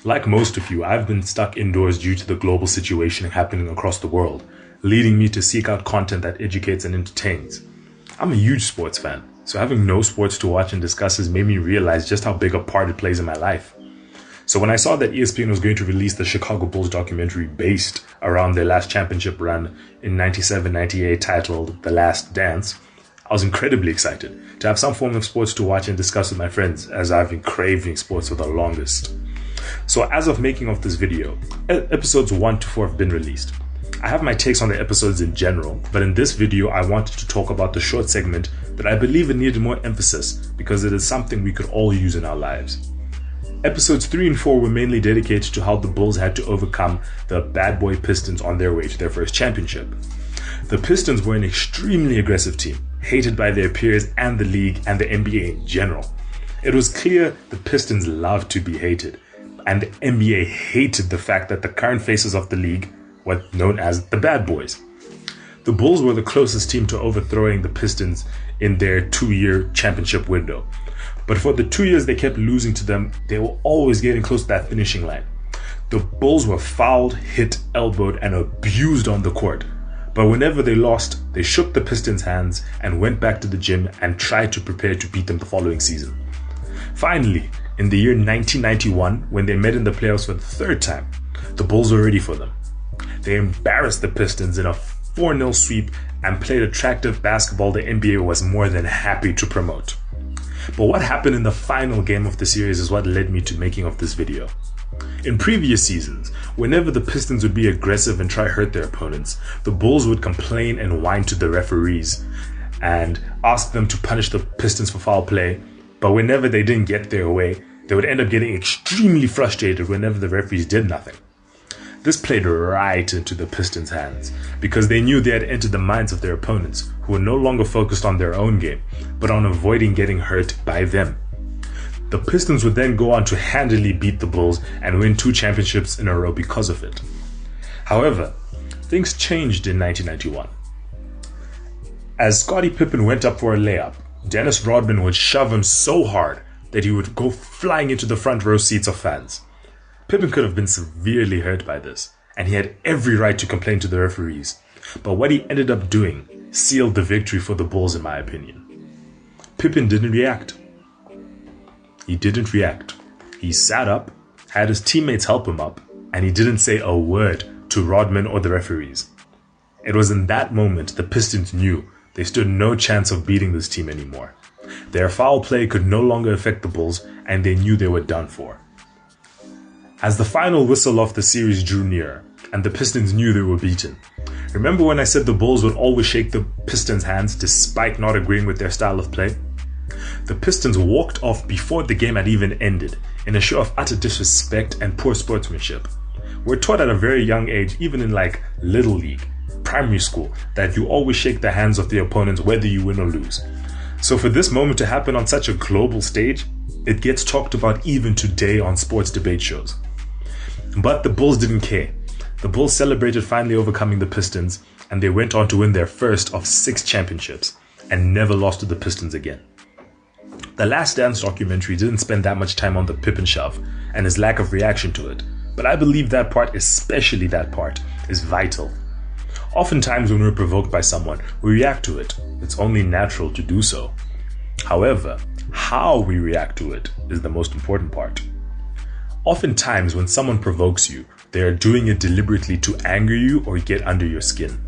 Like most of you, I've been stuck indoors due to the global situation happening across the world, leading me to seek out content that educates and entertains. I'm a huge sports fan, so having no sports to watch and discuss has made me realize just how big a part it plays in my life. So when I saw that ESPN was going to release the Chicago Bulls documentary based around their last championship run in 97-98 titled The Last Dance, I was incredibly excited to have some form of sports to watch and discuss with my friends, as I've been craving sports for the longest. So as of making of this video, episodes 1 to 4 have been released. I have my takes on the episodes in general, but in this video I wanted to talk about the short segment that I believe it needed more emphasis because it is something we could all use in our lives. Episodes 3 and 4 were mainly dedicated to how the Bulls had to overcome the bad boy Pistons on their way to their first championship. The Pistons were an extremely aggressive team, hated by their peers and the league and the NBA in general. It was clear the Pistons loved to be hated, and the NBA hated the fact that the current faces of the league were known as the bad boys. The Bulls were the closest team to overthrowing the Pistons in their 2-year championship window. But for the 2 years they kept losing to them, they were always getting close to that finishing line. The Bulls were fouled, hit, elbowed, and abused on the court. But whenever they lost, they shook the Pistons' hands and went back to the gym and tried to prepare to beat them the following season. Finally, in the year 1991, when they met in the playoffs for the third time, the Bulls were ready for them. They embarrassed the Pistons in a 4-0 sweep and played attractive basketball the NBA was more than happy to promote. But what happened in the final game of the series is what led me to making of this video. In previous seasons, whenever the Pistons would be aggressive and try hurt their opponents, the Bulls would complain and whine to the referees and ask them to punish the Pistons for foul play. But whenever they didn't get their way, they would end up getting extremely frustrated whenever the referees did nothing. This played right into the Pistons' hands because they knew they had entered the minds of their opponents, who were no longer focused on their own game, but on avoiding getting hurt by them. The Pistons would then go on to handily beat the Bulls and win 2 championships in a row because of it. However, things changed in 1991. As Scottie Pippen went up for a layup, Dennis Rodman would shove him so hard that he would go flying into the front row seats of fans. Pippen could have been severely hurt by this, and he had every right to complain to the referees. But what he ended up doing sealed the victory for the Bulls, in my opinion. Pippen didn't react. He didn't react. He sat up, had his teammates help him up, and he didn't say a word to Rodman or the referees. It was in that moment the Pistons knew they stood no chance of beating this team anymore. Their foul play could no longer affect the Bulls, and they knew they were done for. As the final whistle of the series drew near, and the Pistons knew they were beaten. Remember when I said the Bulls would always shake the Pistons' hands despite not agreeing with their style of play? The Pistons walked off before the game had even ended, in a show of utter disrespect and poor sportsmanship. We're taught at a very young age, even in like Little League, primary school, that you always shake the hands of the opponents whether you win or lose. So for this moment to happen on such a global stage, it gets talked about even today on sports debate shows. But the Bulls didn't care. The Bulls celebrated finally overcoming the Pistons, and they went on to win their first of 6 championships and never lost to the Pistons again. The Last Dance documentary didn't spend that much time on the Pippen shove and his lack of reaction to it, but I believe that part, especially that part, is vital. Oftentimes when we're provoked by someone, we react to it. It's only natural to do so. However, how we react to it is the most important part. Oftentimes when someone provokes you, they are doing it deliberately to anger you or get under your skin.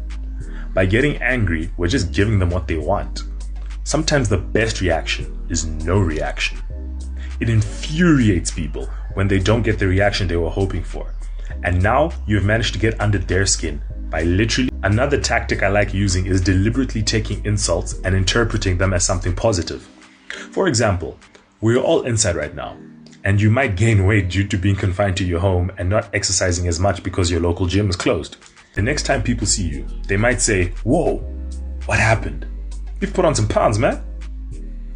By getting angry, we're just giving them what they want. Sometimes the best reaction is no reaction. It infuriates people when they don't get the reaction they were hoping for. And now you've managed to get under their skin by literally. Another tactic I like using is deliberately taking insults and interpreting them as something positive. For example, we're all inside right now, and you might gain weight due to being confined to your home and not exercising as much because your local gym is closed. The next time people see you, they might say, "Whoa, what happened? You've put on some pounds, man."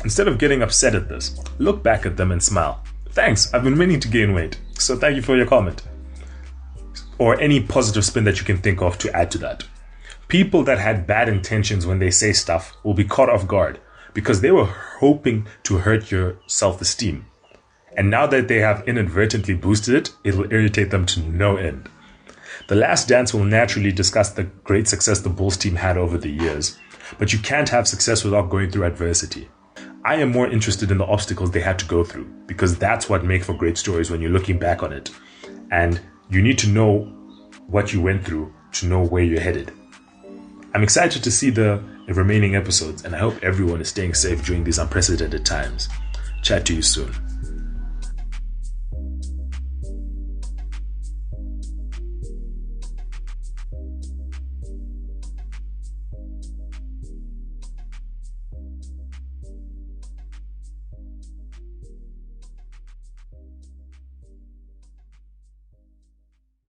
Instead of getting upset at this, look back at them and smile. "Thanks, I've been meaning to gain weight, so thank you for your comment." Or any positive spin that you can think of to add to that. People that had bad intentions when they say stuff will be caught off guard because they were hoping to hurt your self-esteem. And now that they have inadvertently boosted it, it'll irritate them to no end. The Last Dance will naturally discuss the great success the Bulls team had over the years, but you can't have success without going through adversity. I am more interested in the obstacles they had to go through, because that's what makes for great stories when you're looking back on it. And you need to know what you went through to know where you're headed. I'm excited to see the remaining episodes, and I hope everyone is staying safe during these unprecedented times. Chat to you soon.